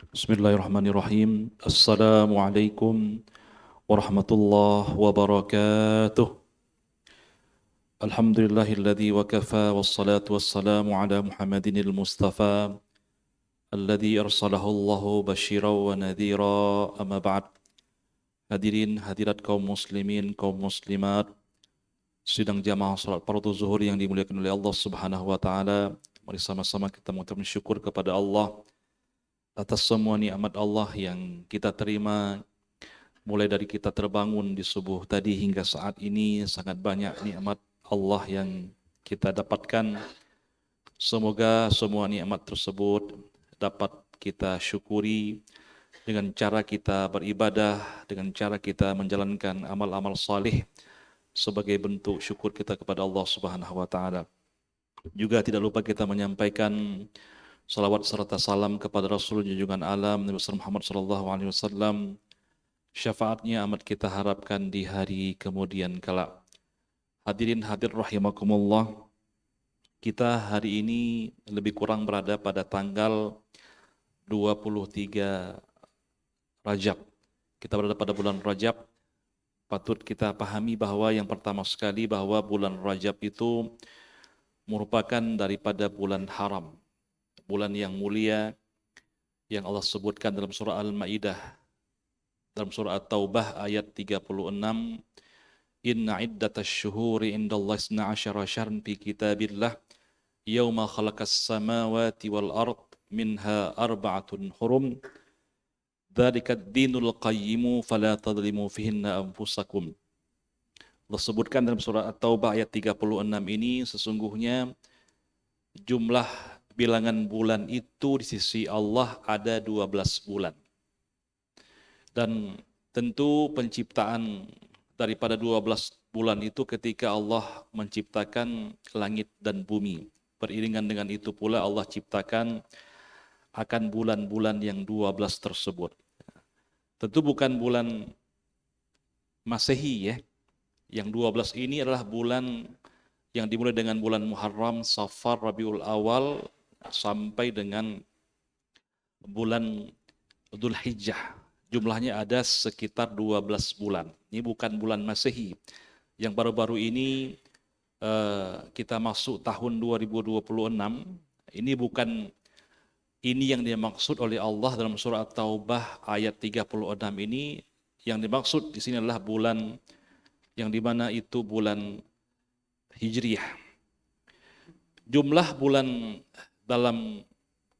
Bismillahirrahmanirrahim. Assalamualaikum warahmatullahi wabarakatuh. Alhamdulillahilladzi wa kafa wassalatu wassalamu ala Muhammadinil Mustafa alladzi arsalahu Allahu basyiran wa nadhira. Amma ba'd. Hadirin hadirat kaum muslimin, kaum muslimat, sidang jamaah salat fardu zuhur yang dimuliakan oleh Allah Subhanahu wa taala. Mari sama-sama kita mengucapkan syukur kepada Allah atas semua nikmat Allah yang kita terima, mulai dari kita terbangun di subuh tadi hingga saat ini. Sangat banyak nikmat Allah yang kita dapatkan. Semoga semua nikmat tersebut dapat kita syukuri dengan cara kita beribadah, dengan cara kita menjalankan amal-amal salih sebagai bentuk syukur kita kepada Allah Subhanahu wa taala. Juga tidak lupa kita menyampaikan salawat serta salam kepada Rasul junjungan alam Nabi Muhammad SAW. Syafaatnya amat kita harapkan di hari kemudian kala. Hadirin hadir rahimakumullah, kita hari ini lebih kurang berada pada tanggal 23 Rajab. Kita berada pada bulan Rajab. Patut kita pahami bahwa yang pertama sekali bahwa bulan Rajab itu merupakan daripada bulan haram, bulan yang mulia yang Allah sebutkan dalam surah Al-Maidah, dalam surah At-Taubah ayat 36, inna iddatasy syuhuri indallahi 12 syahran fi kitabillah yauma khalaqas samawati wal ard minha arba'atun hurum dzalika ad-dinul qayyimu fala tadhlimu fihinna anfusakum. Allah sebutkan dalam surah At-Taubah ayat 36 ini, sesungguhnya jumlah bilangan bulan itu di sisi Allah ada 12 bulan. Dan tentu penciptaan daripada 12 bulan itu ketika Allah menciptakan langit dan bumi. Beriringan dengan itu pula Allah ciptakan akan bulan-bulan yang 12 tersebut. Tentu bukan bulan Masehi ya. Yang 12 ini adalah bulan yang dimulai dengan bulan Muharram, Safar, Rabiul Awal sampai dengan bulan Dzulhijjah. Jumlahnya ada sekitar 12 bulan. Ini bukan bulan Masehi. Yang baru-baru ini kita masuk tahun 2026. Ini bukan ini yang dimaksud oleh Allah dalam surah At-Taubah ayat 36 ini. Yang dimaksud di sini adalah bulan yang dimana itu bulan Hijriyah. Jumlah bulan dalam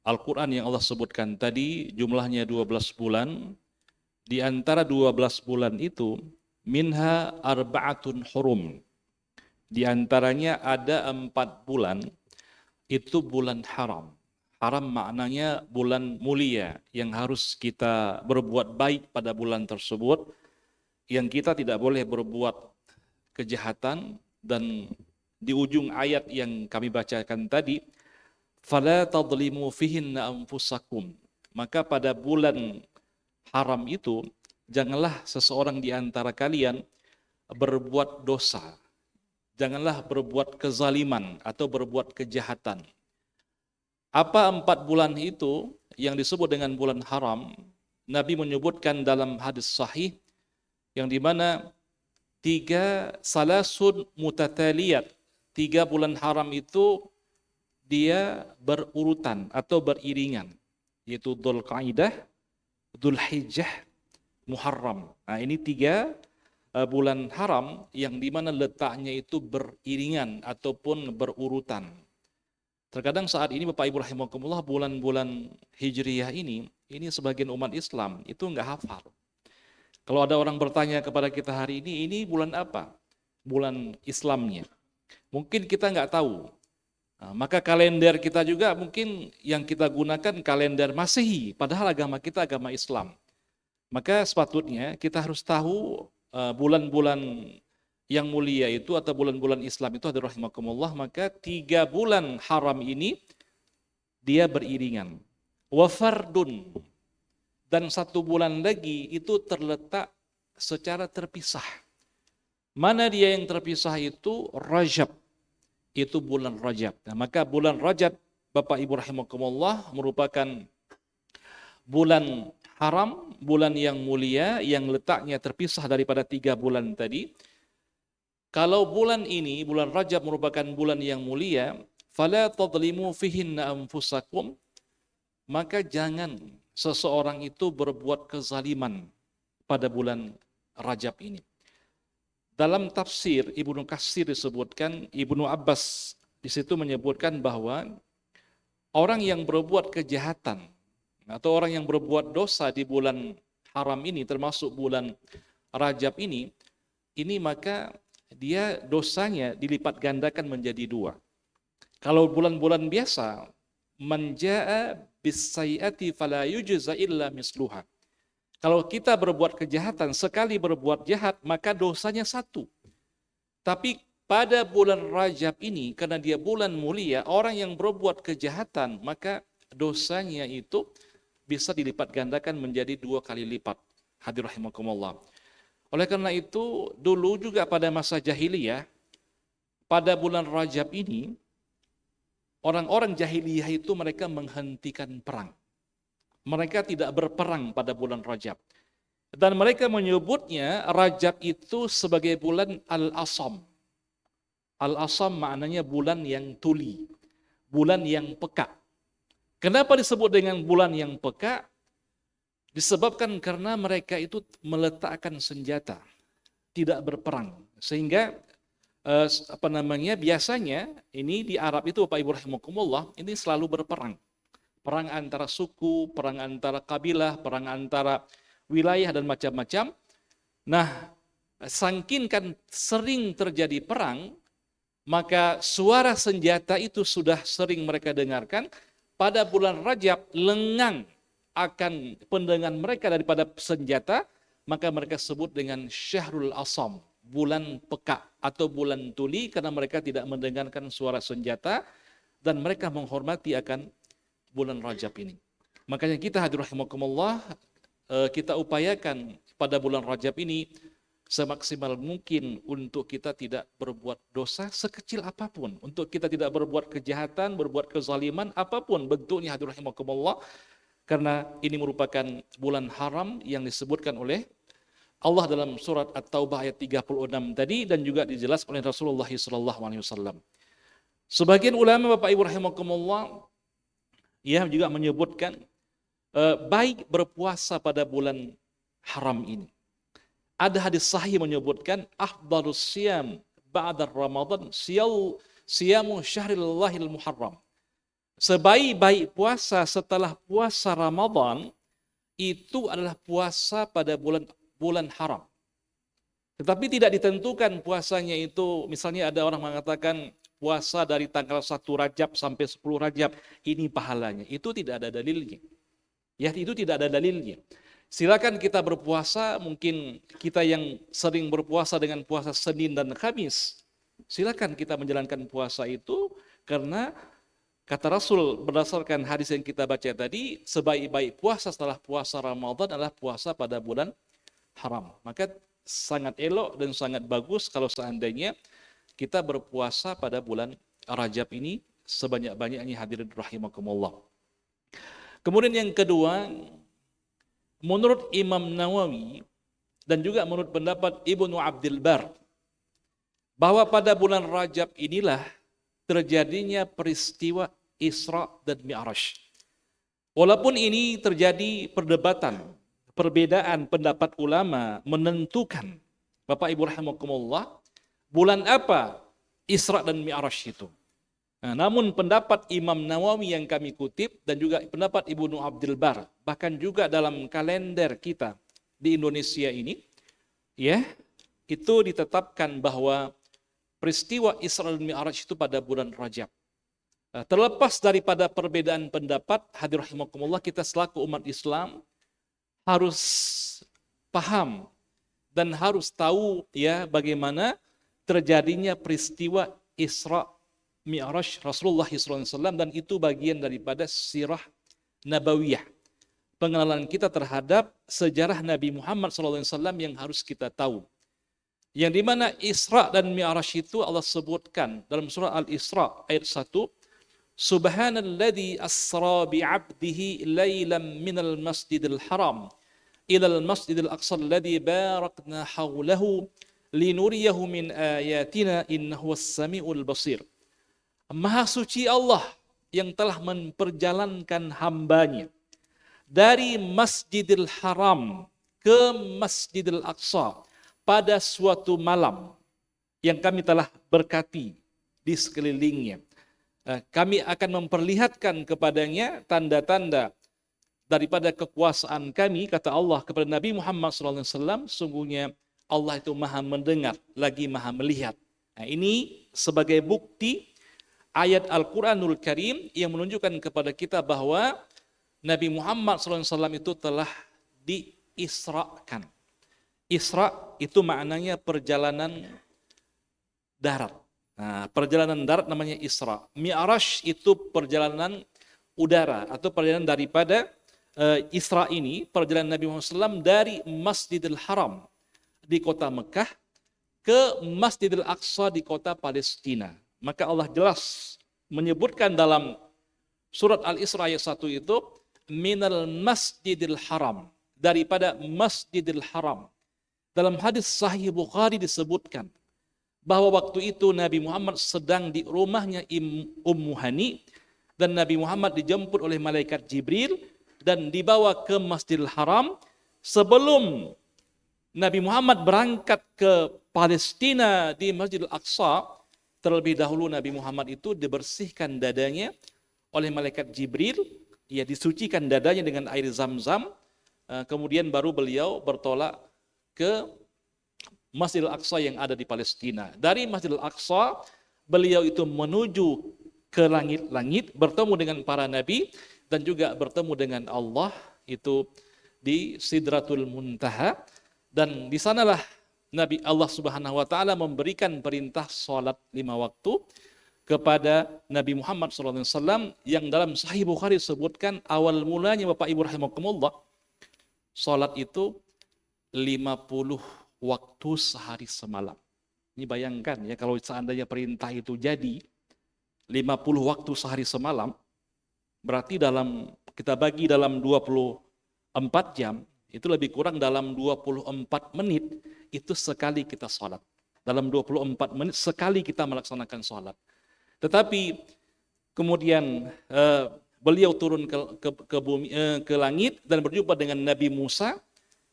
Al-Quran yang Allah sebutkan tadi jumlahnya 12 bulan. Di antara 12 bulan itu minha arba'atun hurum. Di antaranya ada 4 bulan itu bulan haram. Haram maknanya bulan mulia yang harus kita berbuat baik pada bulan tersebut, yang kita tidak boleh berbuat kejahatan. Dan di ujung ayat yang kami bacakan tadi, fala tadlimu fihinna anfusakum, maka pada bulan haram itu janganlah seseorang di antara kalian berbuat dosa, janganlah berbuat kezaliman atau berbuat kejahatan. Apa 4 bulan itu yang disebut dengan bulan haram? Nabi menyebutkan dalam hadis sahih yang dimana 3 salasun mutataliyat, 3 bulan haram itu dia berurutan atau beriringan, yaitu Dzulqa'dah, Dzulhijjah, Muharram. Nah, ini 3 bulan haram yang dimana letaknya itu beriringan ataupun berurutan. Terkadang saat ini Bapak Ibu rahimakumullah, bulan-bulan Hijriyah ini sebagian umat Islam itu enggak hafal. Kalau ada orang bertanya kepada kita hari ini bulan apa? Bulan Islamnya. Mungkin kita enggak tahu. Nah, maka kalender kita juga mungkin yang kita gunakan kalender Masehi, padahal agama kita agama Islam. Maka sepatutnya kita harus tahu bulan-bulan yang mulia itu atau bulan-bulan Islam itu, hadirin rahimakumullah, maka 3 bulan haram ini dia beriringan. Wa fardun, dan 1 bulan lagi itu terletak secara terpisah. Mana dia yang terpisah itu? Rajab. Itu bulan Rajab. Nah, maka bulan Rajab Bapak Ibu rahimakumullah merupakan bulan haram, bulan yang mulia, yang letaknya terpisah daripada 3 bulan tadi. Kalau bulan ini, bulan Rajab merupakan bulan yang mulia, fala tadlimu fihinna anfusakum, maka jangan seseorang itu berbuat kezaliman pada bulan Rajab ini. Dalam tafsir Ibnu Katsir disebutkan, Ibnu Abbas di situ menyebutkan bahwa orang yang berbuat kejahatan atau orang yang berbuat dosa di bulan haram ini, termasuk bulan Rajab ini maka dia dosanya dilipat gandakan menjadi 2. Kalau bulan-bulan biasa, man jaa bis-sayyi'ati fala yujza illa misluha. Kalau kita berbuat kejahatan, sekali berbuat jahat, maka dosanya 1. Tapi pada bulan Rajab ini, karena dia bulan mulia, orang yang berbuat kejahatan, maka dosanya itu bisa dilipat gandakan menjadi 2 kali lipat. Hadirin rahimakumullah. Oleh karena itu, dulu juga pada masa jahiliyah, pada bulan Rajab ini, orang-orang jahiliyah itu mereka menghentikan perang. Mereka tidak berperang pada bulan Rajab. Dan mereka menyebutnya Rajab itu sebagai bulan Al-Asam. Al-Asam maknanya bulan yang tuli, bulan yang peka. Kenapa disebut dengan bulan yang peka? Disebabkan karena mereka itu meletakkan senjata, tidak berperang. Sehingga biasanya ini di Arab itu Bapak Ibu rahimakumullah, ini selalu berperang. Perang antara suku, perang antara kabilah, perang antara wilayah dan macam-macam. Nah, saking kan sering terjadi perang, maka suara senjata itu sudah sering mereka dengarkan. Pada bulan Rajab lengang akan pendengar mereka daripada senjata, maka mereka sebut dengan Syahrul Asam, bulan peka atau bulan tuli, karena mereka tidak mendengarkan suara senjata dan mereka menghormati akan bulan Rajab ini. Makanya kita hadirin rahimakumullah, kita upayakan pada bulan Rajab ini semaksimal mungkin untuk kita tidak berbuat dosa sekecil apapun, untuk kita tidak berbuat kejahatan, berbuat kezaliman apapun bentuknya hadirin rahimakumullah, karena ini merupakan bulan haram yang disebutkan oleh Allah dalam surat At-Taubah ayat 36 tadi, dan juga dijelaskan oleh Rasulullah SAW. Sebagian ulama Bapak Ibu rahimakumullah juga menyebutkan baik berpuasa pada bulan haram ini. Ada hadis sahih menyebutkan afdhalus siyam ba'da Ramadan siyamu syahrillahil muharram. Sebaik-baik puasa setelah puasa Ramadan itu adalah puasa pada bulan haram. Tetapi tidak ditentukan puasanya itu, misalnya ada orang mengatakan puasa dari tanggal 1 Rajab sampai 10 Rajab, ini pahalanya. Itu tidak ada dalilnya. Ya, itu tidak ada dalilnya. Silakan kita berpuasa, mungkin kita yang sering berpuasa dengan puasa Senin dan Kamis, silakan kita menjalankan puasa itu, karena kata Rasul berdasarkan hadis yang kita baca tadi, sebaik-baik puasa setelah puasa Ramadan adalah puasa pada bulan haram. Maka sangat elok dan sangat bagus kalau seandainya kita berpuasa pada bulan Rajab ini sebanyak-banyaknya hadirin rahimakumullah. Kemudian yang kedua, menurut Imam Nawawi dan juga menurut pendapat Ibnu Abdul Bar, bahwa pada bulan Rajab inilah terjadinya peristiwa Isra dan Mi'raj. Walaupun ini terjadi perdebatan, perbedaan pendapat ulama menentukan, Bapak Ibu rahimakumullah, bulan apa Isra dan Mi'raj itu. Nah, namun pendapat Imam Nawawi yang kami kutip dan juga pendapat Ibnu Abdul Bar, bahkan juga dalam kalender kita di Indonesia ini, itu ditetapkan bahwa peristiwa Isra dan Mi'raj itu pada bulan Rajab. Terlepas daripada perbedaan pendapat, hadirin rahimakumullah, kita selaku umat Islam harus paham dan harus tahu bagaimana terjadinya peristiwa Isra Mi'raj Rasulullah SAW, dan itu bagian daripada sirah nabawiyah, pengenalan kita terhadap sejarah Nabi Muhammad SAW yang harus kita tahu. Yang dimana Isra dan Mi'raj itu Allah sebutkan dalam surah Al-Isra ayat 1, Subhanalladzi asra bi'abdihi lailan minal masjidil haram ilal masjidil aqsa alladzi barakna haulahu linuriyahu min ayatina innahu was-sami'ul basir. Maha suci Allah yang telah memperjalankan hambanya dari Masjidil Haram ke Masjidil Aqsa pada suatu malam yang kami telah berkati di sekelilingnya. Kami akan memperlihatkan kepadanya tanda-tanda daripada kekuasaan kami, kata Allah kepada Nabi Muhammad SAW, sungguhnya Allah itu maha mendengar, lagi maha melihat. Nah, ini sebagai bukti ayat Al-Quranul Karim yang menunjukkan kepada kita bahwa Nabi Muhammad SAW itu telah diisrakan. Isra itu maknanya perjalanan darat. Nah, perjalanan darat namanya Isra. Mi'raj itu perjalanan udara atau perjalanan daripada Isra ini, perjalanan Nabi Muhammad SAW dari Masjidil Haram di kota Mekah ke Masjidil Aqsa di kota Palestina. Maka Allah jelas menyebutkan dalam surat Al-Isra ayat 1 itu, minal Masjidil Haram, daripada Masjidil Haram. Dalam hadis Sahih Bukhari disebutkan bahwa waktu itu Nabi Muhammad sedang di rumahnya Ummu Hani dan Nabi Muhammad dijemput oleh malaikat Jibril dan dibawa ke Masjidil Haram. Sebelum Nabi Muhammad berangkat ke Palestina di Masjidil Aqsa, terlebih dahulu Nabi Muhammad itu dibersihkan dadanya oleh malaikat Jibril, ia disucikan dadanya dengan air Zam-Zam, kemudian baru beliau bertolak ke Masjidil Aqsa yang ada di Palestina. Dari Masjidil Aqsa, beliau itu menuju ke langit-langit, bertemu dengan para nabi, dan juga bertemu dengan Allah, itu di Sidratul Muntaha. Dan di sanalah Nabi Allah Subhanahu wa Ta'ala memberikan perintah salat 5 waktu kepada Nabi Muhammad SAW, yang dalam Sahih Bukhari disebutkan awal mulanya, Bapak Ibu rahimakumullah, salat itu 50 waktu sehari semalam. Ini bayangkan ya, kalau seandainya perintah itu jadi 50 waktu sehari semalam, berarti kita bagi dalam 24 jam, itu lebih kurang dalam 24 menit, itu sekali kita sholat. Dalam 24 menit sekali kita melaksanakan sholat. Tetapi kemudian beliau turun ke bumi, ke langit dan berjumpa dengan Nabi Musa.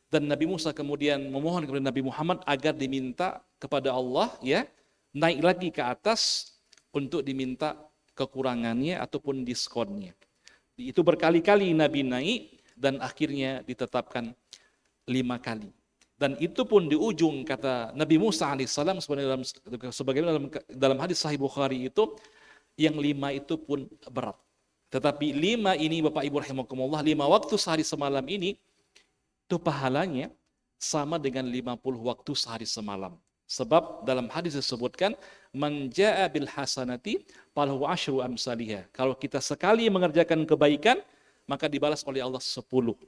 Dan Nabi Musa kemudian memohon kepada Nabi Muhammad agar diminta kepada Allah, ya, naik lagi ke atas untuk diminta kekurangannya ataupun diskonnya. Itu berkali-kali Nabi naik dan akhirnya ditetapkan 5 kali. Dan itu pun di ujung kata Nabi Musa alaihissalam, sebagaimana dalam hadis Sahih Bukhari itu, yang 5 itu pun berat. Tetapi 5 ini, Bapak Ibu rahimakumullah, 5 waktu sehari semalam ini, itu pahalanya sama dengan 50 waktu sehari semalam. Sebab dalam hadis disebutkan, man jaa bil hasanati falahu asyru amsalihha. Kalau kita sekali mengerjakan kebaikan, maka dibalas oleh Allah 10.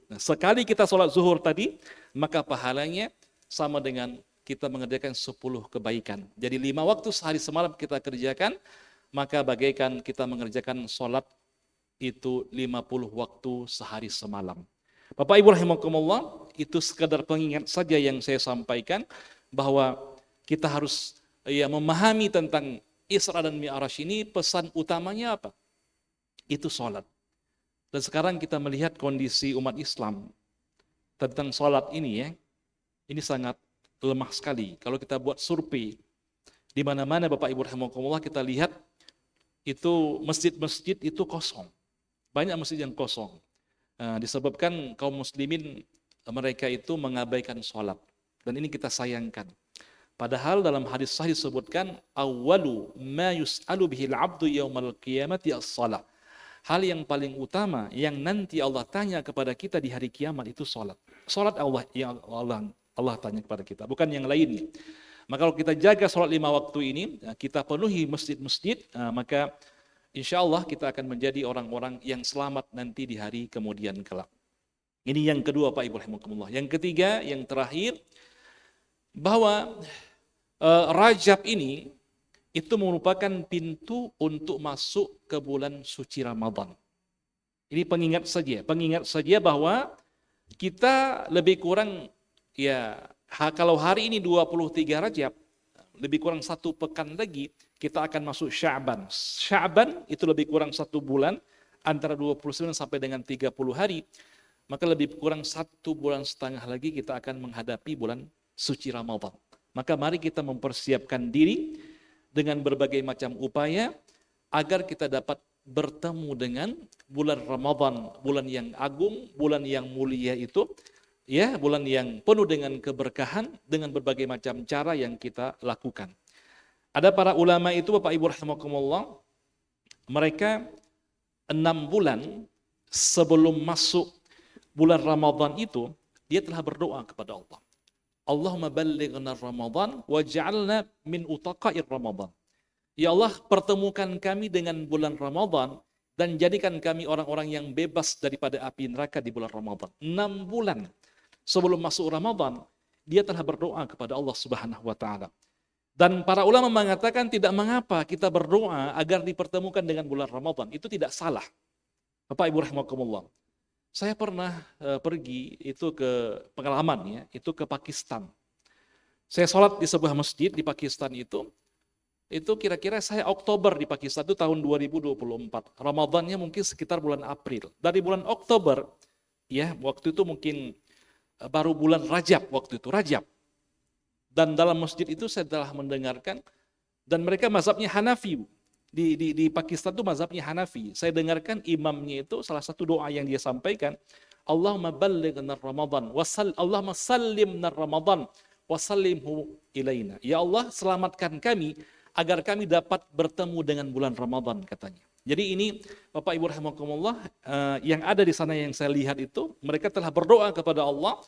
Nah, sekali kita sholat zuhur tadi, maka pahalanya sama dengan kita mengerjakan 10 kebaikan. Jadi 5 waktu sehari semalam kita kerjakan, maka bagaikan kita mengerjakan sholat itu 50 waktu sehari semalam. Bapak Ibu rahimakumullah, itu sekadar pengingat saja yang saya sampaikan, bahwa kita harus memahami tentang Isra dan Mi'raj ini. Pesan utamanya apa? Itu sholat. Dan sekarang kita melihat kondisi umat Islam tentang sholat ini, ya, ini sangat lemah sekali. Kalau kita buat survei di mana-mana, Bapak Ibu rahimakumullah, kita lihat itu masjid-masjid itu kosong. Banyak masjid yang kosong. Disebabkan kaum muslimin mereka itu mengabaikan sholat. Dan ini kita sayangkan. Padahal dalam hadis sahih disebutkan, awwalu ma yus'alu bihil abdu yaumal qiyamati as-shalah. Hal yang paling utama yang nanti Allah tanya kepada kita di hari kiamat itu sholat. Sholat Allah yang Allah tanya kepada kita, bukan yang lainnya. Maka kalau kita jaga sholat 5 waktu ini, kita penuhi masjid-masjid, maka insya Allah kita akan menjadi orang-orang yang selamat nanti di hari kemudian kelak. Ini yang kedua, Pak Ibu rahimakumullah. Yang ketiga, yang terakhir, bahwa Rajab ini itu merupakan pintu untuk masuk ke bulan suci Ramadan. Ini pengingat saja bahwa kita lebih kurang ya kalau hari ini 23 Rajab, lebih kurang 1 pekan lagi kita akan masuk Sya'ban. Sya'ban itu lebih kurang 1 bulan, antara 29 sampai dengan 30 hari. Maka lebih kurang 1,5 bulan lagi kita akan menghadapi bulan suci Ramadan. Maka mari kita mempersiapkan diri dengan berbagai macam upaya agar kita dapat bertemu dengan bulan Ramadan, bulan yang agung, bulan yang mulia itu, ya, bulan yang penuh dengan keberkahan dengan berbagai macam cara yang kita lakukan. Ada para ulama itu, Bapak Ibu rahimakumullah, mereka 6 bulan sebelum masuk bulan Ramadan itu, dia telah berdoa kepada Allah. Allahumma ballighna Ramadan waj'alna min utaqa'ir Ramadan. Ya Allah, pertemukan kami dengan bulan Ramadan dan jadikan kami orang-orang yang bebas daripada api neraka di bulan Ramadan. 6 bulan sebelum masuk Ramadan, dia telah berdoa kepada Allah Subhanahu wa taala. Dan para ulama mengatakan tidak mengapa kita berdoa agar dipertemukan dengan bulan Ramadan. Itu tidak salah. Bapak Ibu rahimakumullah. Saya pernah pergi itu ke pengalaman ya, itu ke Pakistan. Saya sholat di sebuah masjid di Pakistan itu kira-kira saya Oktober di Pakistan itu tahun 2024. Ramadannya mungkin sekitar bulan April. Dari bulan Oktober, ya waktu itu mungkin baru bulan Rajab waktu itu, Rajab. Dan dalam masjid itu saya telah mendengarkan, dan mereka mazhabnya Hanafi. Di Pakistan itu mazhabnya Hanafi. Saya dengarkan imamnya itu salah satu doa yang dia sampaikan, Allahumma ballighna Ramadan, Allahumma sallimna Ramadan, wasallimhu ilaina. Ya Allah, selamatkan kami agar kami dapat bertemu dengan bulan Ramadan, katanya. Jadi ini Bapak Ibu rahimakumullah, yang ada di sana yang saya lihat itu, mereka telah berdoa kepada Allah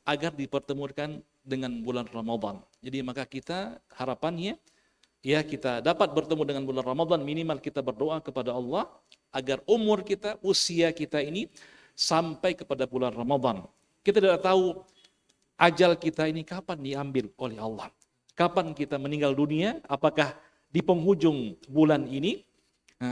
agar dipertemukan dengan bulan Ramadan. Jadi maka kita harapannya ya kita dapat bertemu dengan bulan Ramadan, minimal kita berdoa kepada Allah agar umur kita, usia kita ini sampai kepada bulan Ramadan. Kita tidak tahu ajal kita ini kapan diambil oleh Allah. Kapan kita meninggal dunia, apakah di penghujung bulan ini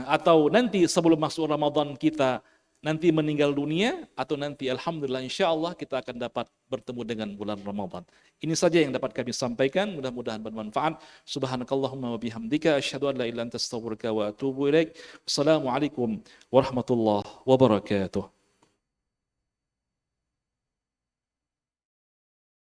atau nanti sebelum masuk Ramadan kita nanti meninggal dunia, atau nanti alhamdulillah insyaallah kita akan dapat bertemu dengan bulan Ramadan. Ini saja yang dapat kami sampaikan, mudah-mudahan bermanfaat. Subhanakallahumma wa bihamdika asyhadu an la ilaha illa anta astaghfiruka wa atubu ilaik. Wassalamualaikum warahmatullahi wabarakatuh.